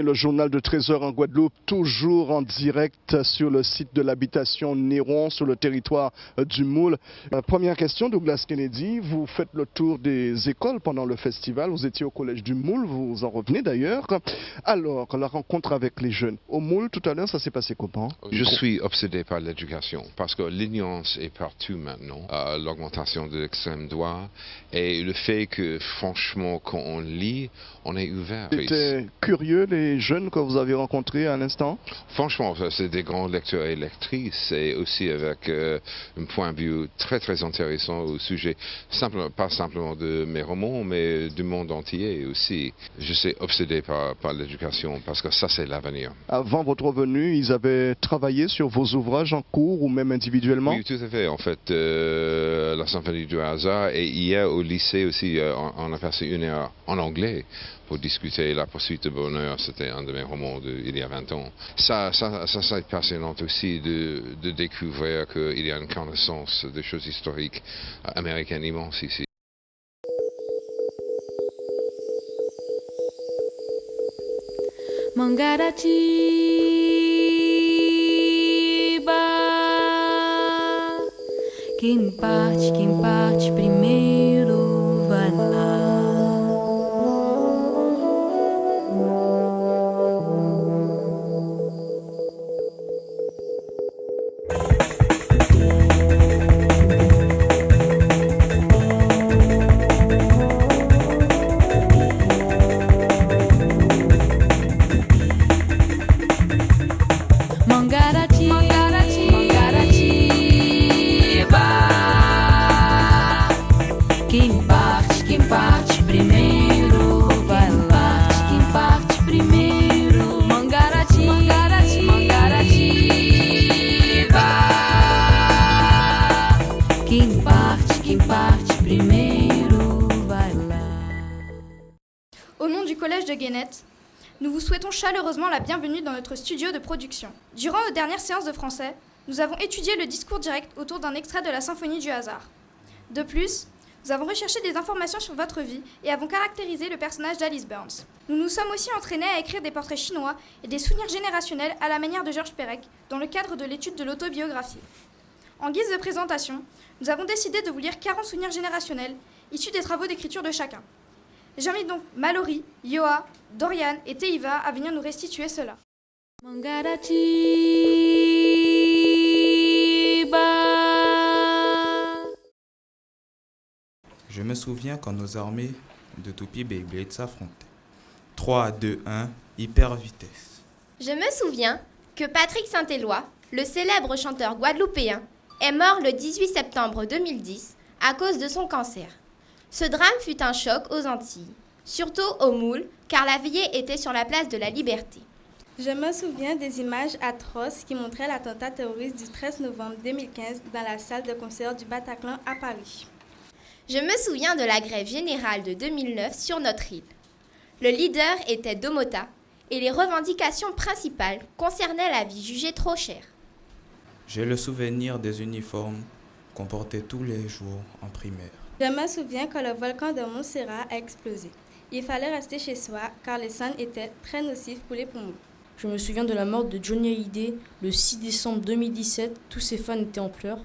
Le journal de 13h en Guadeloupe, toujours en direct sur le site de l'habitation Néron, sur le territoire du Moule. Première question, Douglas Kennedy, vous faites le tour des écoles pendant le festival, vous étiez au collège du Moule, vous en revenez d'ailleurs. Alors, la rencontre avec les jeunes. Au Moule, tout à l'heure, ça s'est passé comment? Je suis obsédé par l'éducation, parce que l'ignorance est partout maintenant, l'augmentation de l'extrême droite, et le fait que, franchement, quand on lit, on est ouvert. C'était curieux, les jeunes que vous avez rencontrés à l'instant? Franchement, c'est des grands lecteurs et lectrices, et aussi avec un point de vue très très intéressant au sujet, pas simplement de mes romans, mais du monde entier aussi. Je suis obsédé par l'éducation, parce que ça c'est l'avenir. Avant votre venue, ils avaient travaillé sur vos ouvrages en cours ou même individuellement? Oui, tout à fait. En fait, la symphonie du hasard, et hier au lycée aussi, on a passé une heure en anglais pour discuter La poursuite de bonheur. C'était un de mes romans il y a 20 ans. Ça c'est passionnant aussi de découvrir qu'il y a une connaissance de choses historiques américaines immenses ici. Mangaratiba, quem parte primeiro vai lá. Quem parte primeiro vai lá. Quem parte primeiro. Mangaratiba, Quem parte primeiro vai lá. Au nom du collège de Guénette, nous vous souhaitons chaleureusement la bienvenue dans notre studio de production. Durant nos dernières séances de français, nous avons étudié le discours direct autour d'un extrait de la symphonie du hasard. De plus, nous avons recherché des informations sur votre vie et avons caractérisé le personnage d'Alice Burns. Nous nous sommes aussi entraînés à écrire des portraits chinois et des souvenirs générationnels à la manière de Georges Perec dans le cadre de l'étude de l'autobiographie. En guise de présentation, nous avons décidé de vous lire 40 souvenirs générationnels issus des travaux d'écriture de chacun. J'invite donc Mallory, Yoa, Dorian et Teiva à venir nous restituer cela. Mangaratiba, Je me souviens quand nos armées de toupies Beyblade s'affrontaient. 3, 2, 1, hyper vitesse. Je me souviens que Patrick Saint-Éloi, le célèbre chanteur guadeloupéen, est mort le 18 septembre 2010 à cause de son cancer. Ce drame fut un choc aux Antilles, surtout au Moule, car la veillée était sur la place de la Liberté. Je me souviens des images atroces qui montraient l'attentat terroriste du 13 novembre 2015 dans la salle de concert du Bataclan à Paris. Je me souviens de la grève générale de 2009 sur notre île. Le leader était Domota et les revendications principales concernaient la vie jugée trop chère. J'ai le souvenir des uniformes qu'on portait tous les jours en primaire. Je me souviens quand le volcan de Montserrat a explosé. Il fallait rester chez soi car les cendres étaient très nocives pour les poumons. Je me souviens de la mort de Johnny Hallyday le 6 décembre 2017. Tous ses fans étaient en pleurs.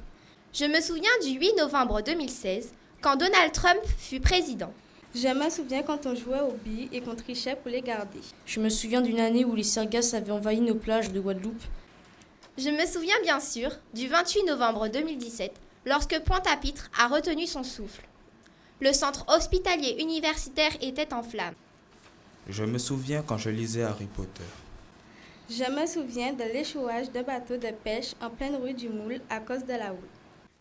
Je me souviens du 8 novembre 2016, quand Donald Trump fut président. Je me souviens quand on jouait aux billes et qu'on trichait pour les garder. Je me souviens d'une année où les Sargasses avaient envahi nos plages de Guadeloupe. Je me souviens bien sûr du 28 novembre 2017, lorsque Pointe-à-Pitre a retenu son souffle. Le centre hospitalier universitaire était en flammes. Je me souviens quand je lisais Harry Potter. Je me souviens de l'échouage d'un bateau de pêche en pleine rue du Moule à cause de la houle.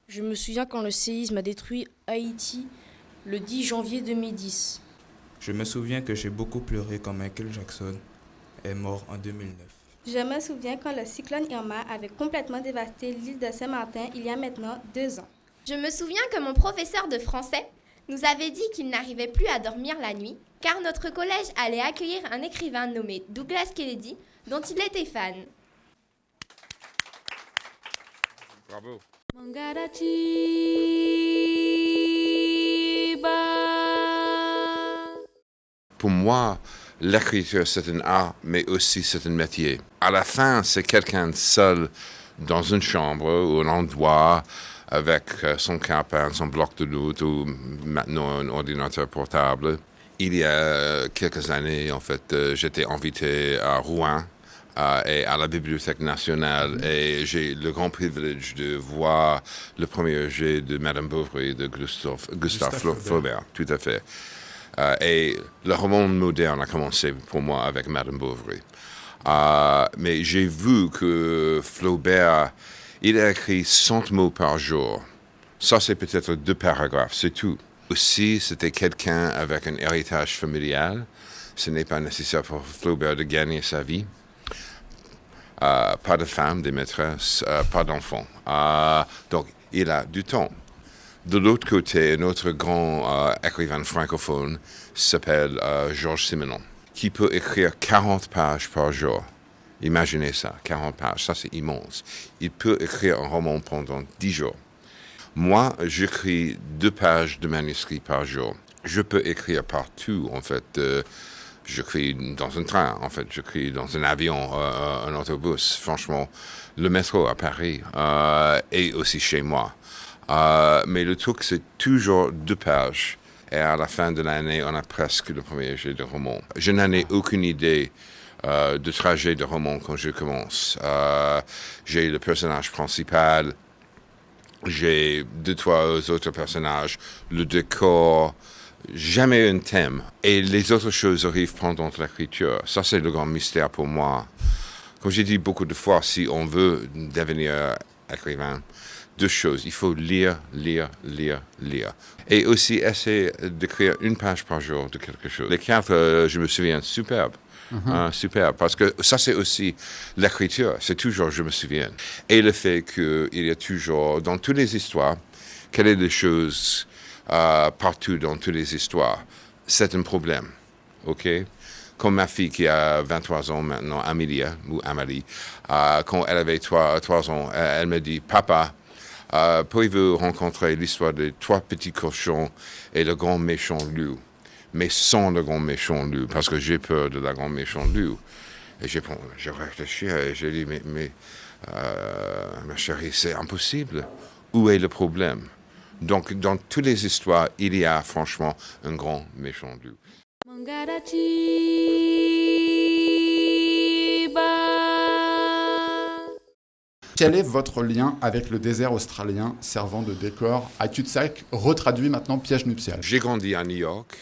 Je me souviens quand le séisme a détruit Haïti le 10 janvier 2010. Je me souviens que j'ai beaucoup pleuré quand Michael Jackson est mort en 2009. Je me souviens quand le cyclone Irma avait complètement dévasté l'île de Saint-Martin il y a maintenant 2 ans. Je me souviens que mon professeur de français nous avait dit qu'il n'arrivait plus à dormir la nuit, car notre collège allait accueillir un écrivain nommé Douglas Kennedy, dont il était fan. Bravo. Mangaratiba, Pour moi, l'écriture, c'est un art, mais aussi c'est un métier. À la fin, c'est quelqu'un seul dans une chambre ou un endroit avec son calepin, son bloc de notes ou maintenant un ordinateur portable. Il y a quelques années, en fait, j'étais invité à Rouen et à la Bibliothèque nationale et j'ai le grand privilège de voir le premier jet de Madame Bovary de Gustave Flaubert, tout à fait. Et le roman moderne a commencé pour moi avec Madame Bovary. Mais j'ai vu que Flaubert, il a écrit 100 mots par jour. Ça, c'est peut-être 2 paragraphes, c'est tout. Aussi, c'était quelqu'un avec un héritage familial. Ce n'est pas nécessaire pour Flaubert de gagner sa vie. Pas de femme, des maîtresses, pas d'enfants. Donc, il a du temps. De l'autre côté, un autre grand écrivain francophone s'appelle Georges Simenon, qui peut écrire 40 pages par jour. Imaginez ça, 40 pages, ça c'est immense. Il peut écrire un roman pendant 10 jours. Moi, j'écris 2 pages de manuscrit par jour. Je peux écrire partout, en fait. J'écris dans un train, en fait. J'écris dans un avion, un autobus. Franchement, le métro à Paris et aussi chez moi. Mais le truc, c'est toujours 2 pages. Et à la fin de l'année, on a presque le premier jet de roman. Je n'en ai aucune idée de trajet de roman quand je commence. J'ai le personnage principal. J'ai 2-3 autres personnages, le décor, jamais un thème. Et les autres choses arrivent pendant l'écriture. Ça, c'est le grand mystère pour moi. Comme j'ai dit beaucoup de fois, si on veut devenir écrivain, 2 choses. Il faut lire. Et aussi essayer d'écrire 1 page par jour de quelque chose. Les 4, je me souviens, superbe. Super, parce que ça c'est aussi l'écriture, c'est toujours je me souviens. Et le fait qu'il y a toujours, dans toutes les histoires, quelle est les choses partout dans toutes les histoires, c'est un problème, ok? Comme ma fille qui a 23 ans maintenant, Amalie, quand elle avait 3 ans, elle me dit, papa, pouvez-vous rencontrer l'histoire des 3 petits cochons et le grand méchant loup? Mais sans le grand méchant loup, parce que j'ai peur de la grande méchante loup. Et j'ai réfléchi et j'ai dit, mais ma chérie, c'est impossible. Où est le problème? Donc, dans toutes les histoires, il y a franchement un grand méchant loup. Quel est votre lien avec le désert australien servant de décor à cul-de-sac, retraduit maintenant piège nuptial? J'ai grandi à New York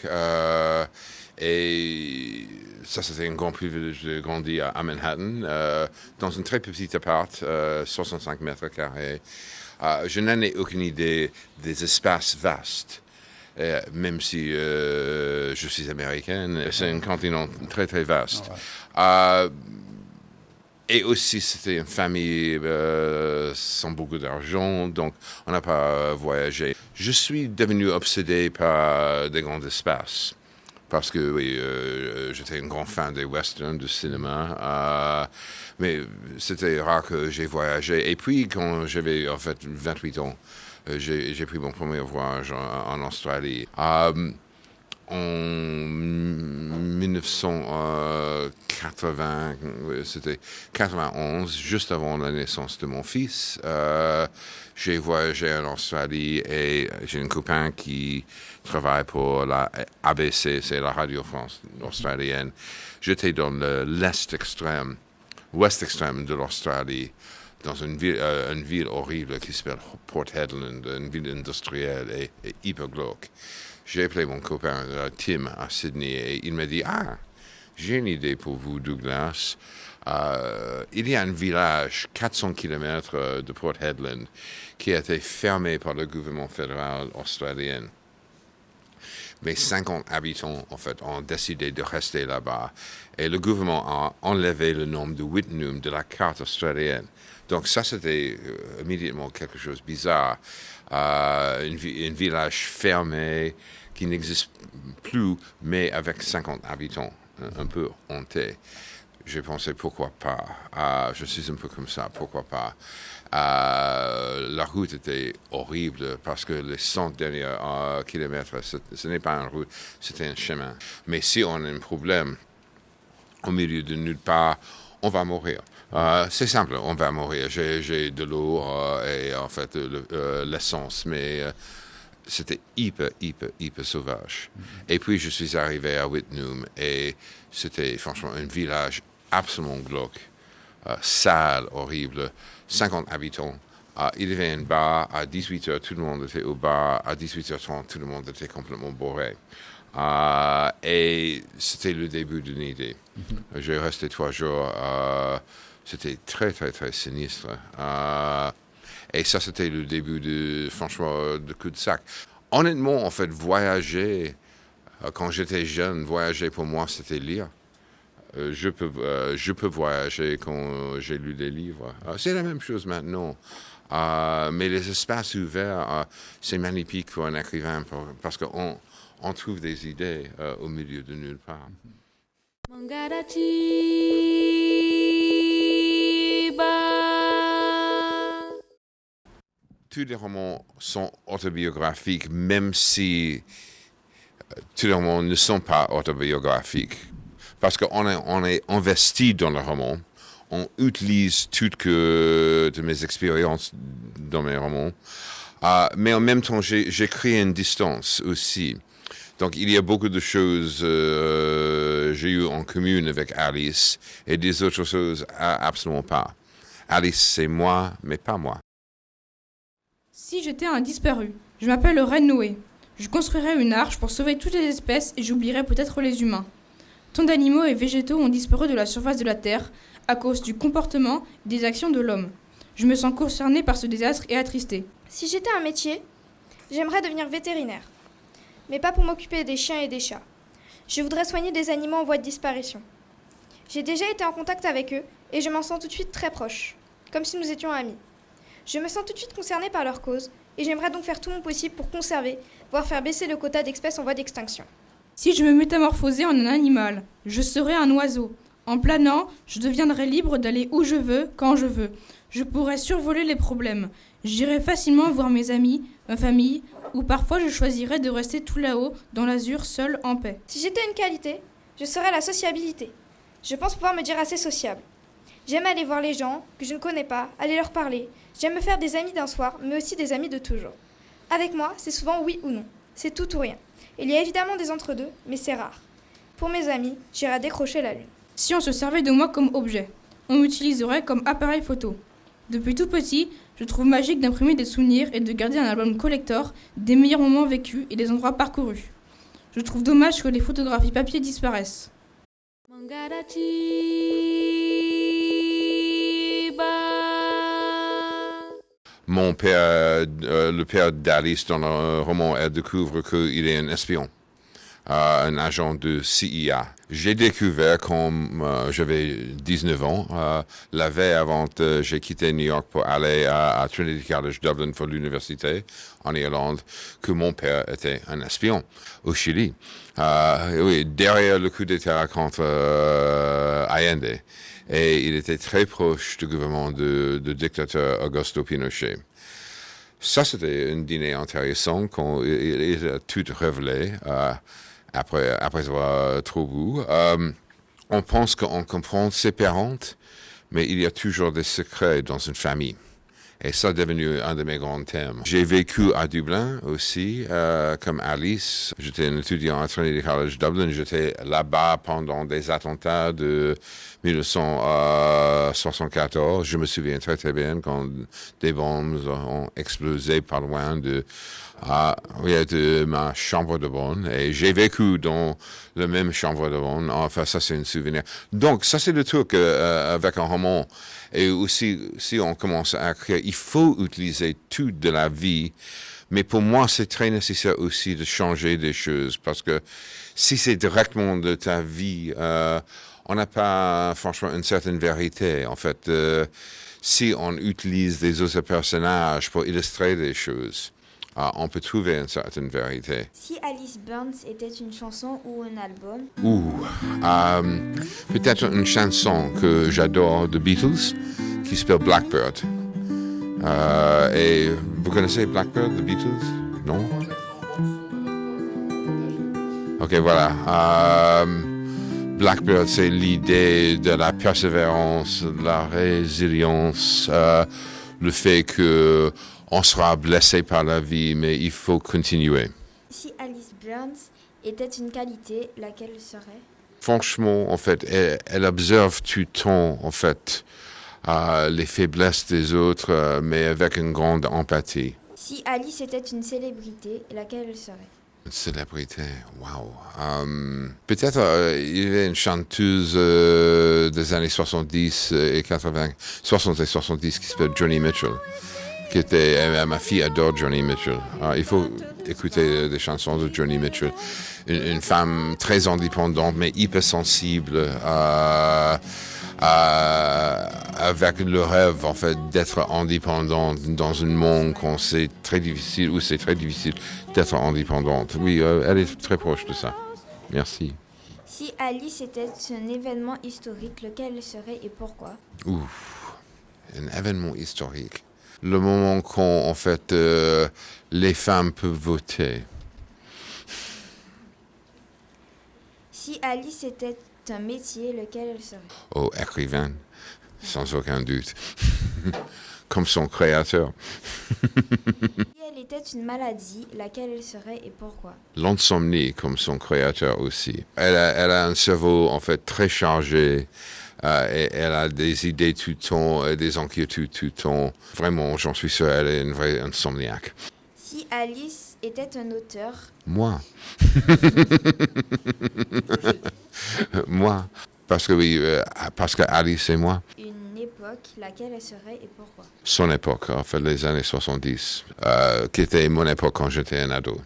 et ça c'était un grand privilège de grandir à Manhattan, dans un très petit appart, 65 mètres carrés. Je n'en ai aucune idée des espaces vastes. Même si je suis américaine, c'est un continent très très vaste. Et aussi, c'était une famille sans beaucoup d'argent, donc on n'a pas voyagé. Je suis devenu obsédé par des grands espaces, parce que oui, j'étais un grand fan des westerns, du cinéma, mais c'était rare que j'ai voyagé. Et puis, quand j'avais en fait 28 ans, j'ai pris mon premier voyage en Australie. En 1980, c'était 91, juste avant la naissance de mon fils, j'ai voyagé en Australie et j'ai un copain qui travaille pour la ABC, c'est la Radio France australienne. J'étais dans l'est extrême, ouest extrême de l'Australie, dans une ville horrible qui s'appelle Port Hedland, une ville industrielle et hyper glauque. J'ai appelé mon copain Tim à Sydney et il m'a dit « Ah, j'ai une idée pour vous, Douglas. Il y a un village, 400 km de Port Hedland, qui a été fermé par le gouvernement fédéral australien. Mais 50 habitants, en fait, ont décidé de rester là-bas. Et le gouvernement a enlevé le nom de Wittenoom de la carte australienne. Donc ça, c'était immédiatement quelque chose de bizarre. Un village fermé qui n'existe plus, mais avec 50 habitants, un peu hanté. J'ai pensé, pourquoi pas? Je suis un peu comme ça, pourquoi pas? La route était horrible parce que les 100 derniers kilomètres, ce n'est pas une route, c'était un chemin. Mais si on a un problème, au milieu de nulle part, on va mourir. C'est simple, on va mourir. J'ai de l'eau et en fait l'essence, mais c'était hyper sauvage. Et puis je suis arrivé à Wittenoom et c'était franchement un village absolument glauque, sale, horrible, 50 habitants. Il y avait un bar, à 18h, tout le monde était au bar, à 18h30, tout le monde était complètement bourré. Et c'était le début d'une idée. J'ai resté 3 jours, c'était très sinistre. Et ça, c'était le début de cul-de-sac. Honnêtement, en fait, voyager, quand j'étais jeune, voyager pour moi, c'était lire. Je peux voyager quand j'ai lu des livres. C'est la même chose maintenant. Mais les espaces ouverts, c'est magnifique pour un écrivain parce qu'on trouve des idées au milieu de nulle part. Tous les romans sont autobiographiques, même si tous les romans ne sont pas autobiographiques. Parce qu'on est investi dans le roman. On utilise toutes de mes expériences dans mes romans. Mais en même temps, j'ai créé une distance aussi. Donc, il y a beaucoup de choses que j'ai eues en commun avec Alice et des autres choses absolument pas. Alice, c'est moi, mais pas moi. Si j'étais un disparu, je m'appellerais Noé. Je construirais une arche pour sauver toutes les espèces et j'oublierais peut-être les humains. Tant d'animaux et végétaux ont disparu de la surface de la Terre à cause du comportement et des actions de l'homme. Je me sens concernée par ce désastre et attristée. Si j'étais un métier, j'aimerais devenir vétérinaire. Mais pas pour m'occuper des chiens et des chats. Je voudrais soigner des animaux en voie de disparition. J'ai déjà été en contact avec eux et je m'en sens tout de suite très proche, comme si nous étions amis. Je me sens tout de suite concernée par leur cause et j'aimerais donc faire tout mon possible pour conserver, voire faire baisser le quota d'espèces en voie d'extinction. Si je me métamorphosais en un animal, je serais un oiseau. En planant, je deviendrais libre d'aller où je veux, quand je veux. Je pourrais survoler les problèmes. J'irais facilement voir mes amis, ma famille, ou parfois je choisirais de rester tout là-haut, dans l'azur, seul, en paix. Si j'étais une qualité, je serais la sociabilité. Je pense pouvoir me dire assez sociable. J'aime aller voir les gens que je ne connais pas, aller leur parler. J'aime me faire des amis d'un soir, mais aussi des amis de toujours. Avec moi, c'est souvent oui ou non. C'est tout ou rien. Il y a évidemment des entre-deux, mais c'est rare. Pour mes amis, j'irai décrocher la lune. Si on se servait de moi comme objet, on m'utiliserait comme appareil photo. Depuis tout petit, je trouve magique d'imprimer des souvenirs et de garder un album collector des meilleurs moments vécus et des endroits parcourus. Je trouve dommage que les photographies papier disparaissent. Mon père, le père d'Alice dans le roman, elle découvre qu'il est un espion, un agent de CIA. J'ai découvert quand j'avais 19 ans, la veille avant que j'ai quitté New York pour aller à Trinity College Dublin pour l'université en Irlande, que mon père était un espion au Chili. Oui, derrière le coup d'État contre Allende. Et il était très proche du gouvernement du dictateur Augusto Pinochet. Ça, c'était un dîner intéressant quand il a tout révélé après avoir trop bu. On pense qu'on comprend ses parents, mais il y a toujours des secrets dans une famille. Et ça est devenu un de mes grands thèmes. J'ai vécu à Dublin aussi, comme Alice. J'étais un étudiant à Trinity College Dublin. J'étais là-bas pendant des attentats de 1974. Je me souviens très très bien quand des bombes ont explosé pas loin de ma chambre de bonne. Et j'ai vécu dans la même chambre de bonne. Enfin, ça c'est un souvenir. Donc, ça c'est le truc avec un roman. Et aussi, si on commence à écrire, il faut utiliser tout de la vie. Mais pour moi, c'est très nécessaire aussi de changer des choses. Parce que si c'est directement de ta vie, on n'a pas franchement une certaine vérité. En fait, si on utilise des autres personnages pour illustrer des choses, on peut trouver une certaine vérité. Si Alice Burns était une chanson ou un album? Peut-être une chanson que j'adore de Beatles, qui s'appelle Blackbird. Et vous connaissez Blackbird, The Beatles? Non? Ok, voilà. Blackbird, c'est l'idée de la persévérance, de la résilience, le fait qu'on sera blessé par la vie, mais il faut continuer. Si Alice Burns était une qualité, laquelle serait? Franchement, en fait, elle observe tout le temps, en fait, les faiblesses des autres, mais avec une grande empathie. Si Alice était une célébrité, laquelle elle serait? Une célébrité, waouh. Peut-être il y avait une chanteuse des années 70 et 80, 60 et 70 qui s'appelle Joni Mitchell. Ma fille adore Joni Mitchell. Il faut écouter des chansons de Joni Mitchell. Une femme très indépendante mais hypersensible, avec le rêve en fait d'être indépendante dans un monde où c'est très difficile d'être indépendante. Oui, elle est très proche de ça. Merci. Si Alice était un événement historique, lequel elle serait et pourquoi? Un événement historique. Le moment quand en fait les femmes peuvent voter. Si Alice était un métier, lequel elle serait? Écrivain, sans aucun doute. Comme son créateur. Si elle était une maladie, laquelle elle serait et pourquoi? L'insomnie, comme son créateur aussi. Elle a un cerveau en fait très chargé. Et elle a des idées tout le temps, et des inquiétudes tout le temps. Vraiment, j'en suis sûr, elle est une vraie insomniaque. Si Alice était un auteur? Moi. Moi. Parce que oui, parce que Alice et moi. Une époque, laquelle elle serait et pourquoi? Son époque, en fait, les années 70, qui était mon époque quand j'étais un ado.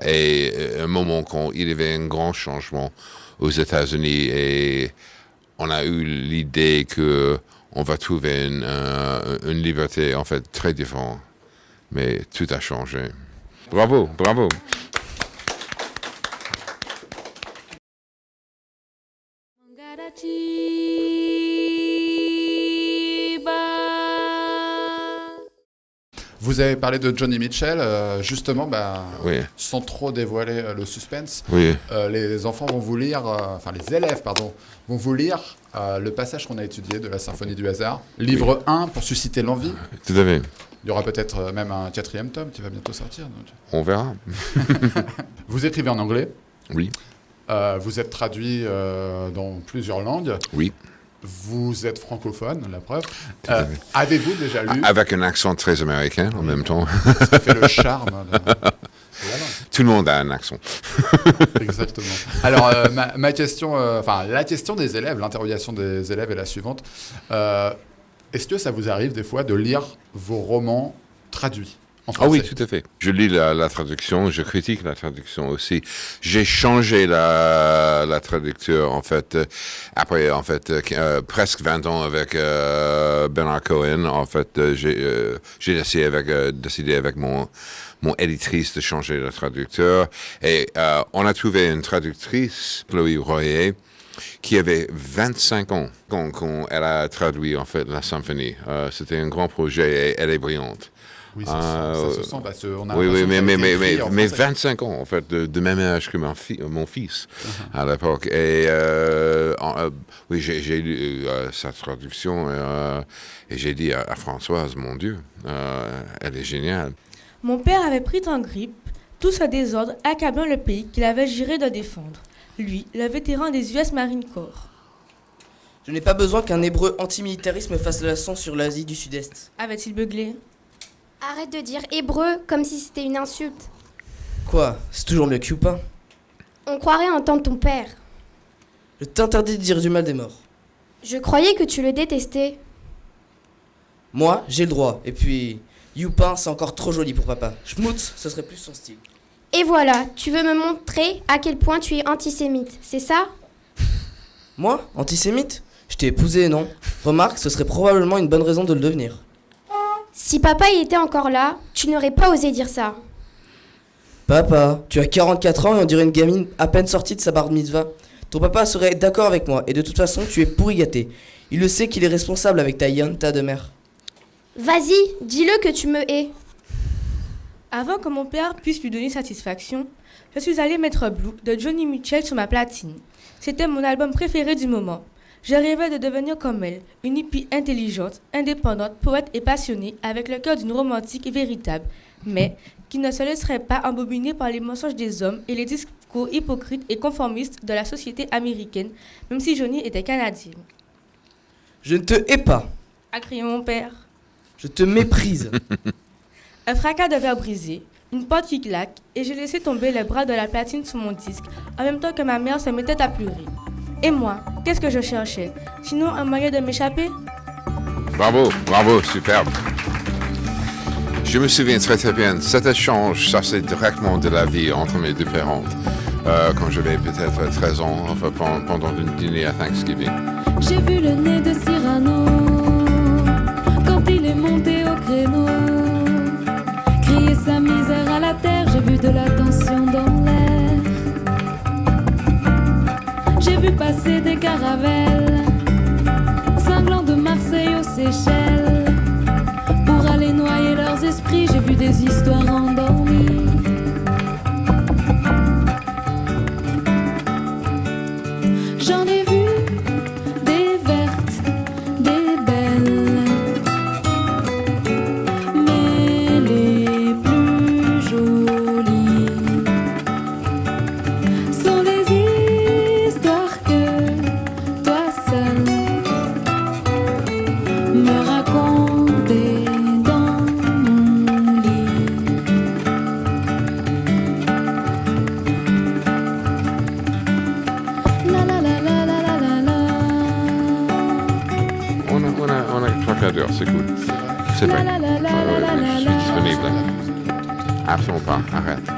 Et un moment quand il y avait un grand changement aux États-Unis et on a eu l'idée qu'on va trouver une liberté en fait très différente. Mais tout a changé. Bravo, bravo. Vous avez parlé de Joni Mitchell, justement, oui. Sans trop dévoiler le suspense, oui. Les enfants vont vous lire, les élèves, pardon, vont vous lire le passage qu'on a étudié de la Symphonie du hasard, livre 1 pour susciter l'envie. Tout à fait. Il y aura peut-être même un 4e tome qui va bientôt sortir. Donc. On verra. Vous écrivez en anglais? Oui. Vous êtes traduit dans plusieurs langues? Oui. Vous êtes francophone, la preuve. Avez-vous déjà lu... Avec un accent très américain en même temps. Ça fait le charme. Tout le monde a un accent. Exactement. Alors, ma question, la question des élèves, l'interrogation des élèves est la suivante. Est-ce que ça vous arrive des fois de lire vos romans traduits en français? Ah oui, tout à fait. Je lis la traduction, je critique la traduction aussi. J'ai changé la traducteur, en fait, après, en fait, presque 20 ans avec Bernard Cohen. En fait, j'ai décidé avec mon éditrice de changer le traducteur. Et on a trouvé une traductrice, Chloé Royer, qui avait 25 ans quand elle a traduit, en fait, la symphonie. C'était un grand projet et elle est brillante. Oui, ça se sent. On a oui, mais 25 ans, en fait, de même âge que mon fils à l'époque. Et oui, j'ai lu sa traduction et j'ai dit à Françoise, mon Dieu, elle est géniale. Mon père avait pris en grippe, tout ce désordre accablant le pays qu'il avait juré de défendre. Lui, le vétéran des US Marine Corps. Je n'ai pas besoin qu'un hébreu antimilitarisme fasse la leçon sur l'Asie du Sud-Est. Avait-il beuglé? Arrête de dire hébreu comme si c'était une insulte. Quoi? C'est toujours mieux que Youpin. On croirait entendre ton père. Je t'interdis de dire du mal des morts. Je croyais que tu le détestais. Moi, j'ai le droit. Et puis, Youpin, c'est encore trop joli pour papa. Schmutz, ce serait plus son style. Et voilà, tu veux me montrer à quel point tu es antisémite, c'est ça? Moi? Antisémite? Je t'ai épousé, non? Remarque, ce serait probablement une bonne raison de le devenir. Si papa y était encore là, tu n'aurais pas osé dire ça. Papa, tu as 44 ans et on dirait une gamine à peine sortie de sa bar mitzvah. Ton papa serait d'accord avec moi et de toute façon, tu es pourri gâté. Il le sait qu'il est responsable avec ta yanta de mère. Vas-y, dis-le que tu me hais. Avant que mon père puisse lui donner satisfaction, je suis allée mettre Blue de Joni Mitchell sur ma platine. C'était mon album préféré du moment. Je rêvais de devenir comme elle, une hippie intelligente, indépendante, poète et passionnée, avec le cœur d'une romantique véritable, mais qui ne se laisserait pas embobiner par les mensonges des hommes et les discours hypocrites et conformistes de la société américaine, même si Johnny était canadien. Je ne te hais pas. A crié mon père. Je te méprise. Un fracas de verre brisé, une porte qui claque, et j'ai laissé tomber les bras de la platine sur mon disque, en même temps que ma mère se mettait à pleurer. Et moi, qu'est-ce que je cherchais? Sinon un moyen de m'échapper? Bravo, bravo, superbe. Je me souviens très très bien, cet échange, ça c'est directement de la vie entre mes deux parents. Quand j'avais peut-être 13 ans, enfin, pendant un dîner à Thanksgiving. J'ai vu le nez de Cyrano quand il est monté au créneau. Crier sa misère à la terre, j'ai vu de la tension dans l'air. J'ai vu passer des caravelles cinglants de Marseille aux Seychelles. Pour aller noyer leurs esprits, j'ai vu des histoires endormies. J'en ai vu des vertes, des belles, mais les plus jolies sont les histoires que toi seul me racontais dans mon lit. La la la la la la la la. On a trois quarts d'heure, c'est cool. C'est vrai. Je suis disponible. Absolument pas, arrête.